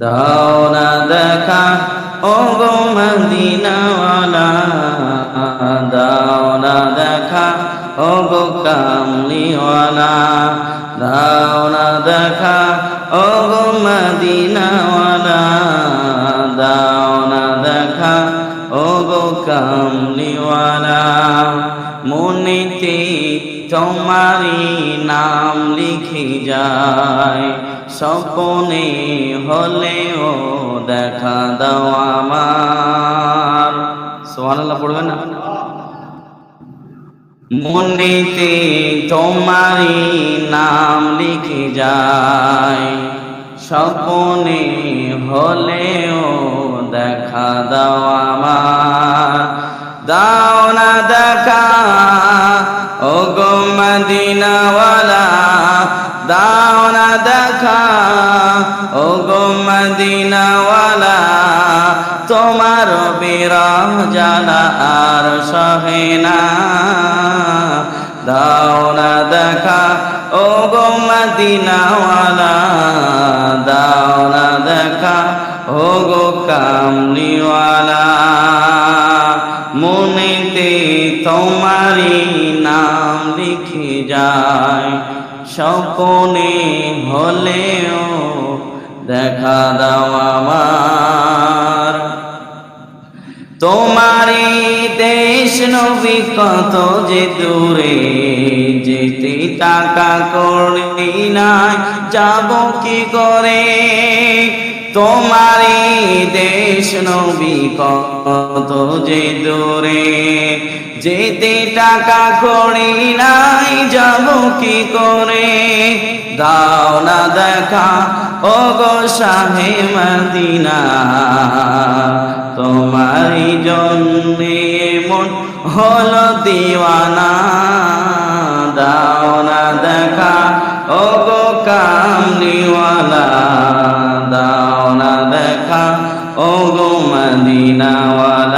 দাও না দেখা ও গো মদিনাওয়ালা, দাও না দেখা ও গো কামলিওয়ালা, দাও না দেখা ও গো মদিনাওয়ালা, দাও না দেখা ও গো কামলিওয়ালা। মনেতে তোমারি নাম লিখে যায়, স্বপ্নে হলেও দেখা দাও আমার। সুবহানাল্লাহ পড়বেন না? মনেতে তোমারি নাম লিখে যায়, স্বপ্নে হলেও দেখা দাও আমার। দাও না দেখা ও গো মদিনাওয়ালা, দাও না দেখা ও গো মদিনাওয়ালা, তোমার বিরহ জ্বালা আর সহে না। দাও না দেখা ও গো মদিনাওয়ালা, দাও না দেখা ও গো কামলিওয়ালা। মনেতে তোমারি নাম লিখে যায়, স্বপ্নে হলেও দেখা দাও আমার। তোমারি দেশ নবী কত যে দূরে, যেতে টাকা করি নাই যাব কি করে। তোমারি দেশ নবী কত যে দূরে, যেতে টাকা করি নাই যাব কি করে। দাও না দেখা ও গো শাহে মদিনা, তোমারি জন্যে মন হলো দিওয়ানা। দাও না দেখা ও গো কামলিওয়ালা, দাও না দেখা ও গো মদিনাওয়ালা।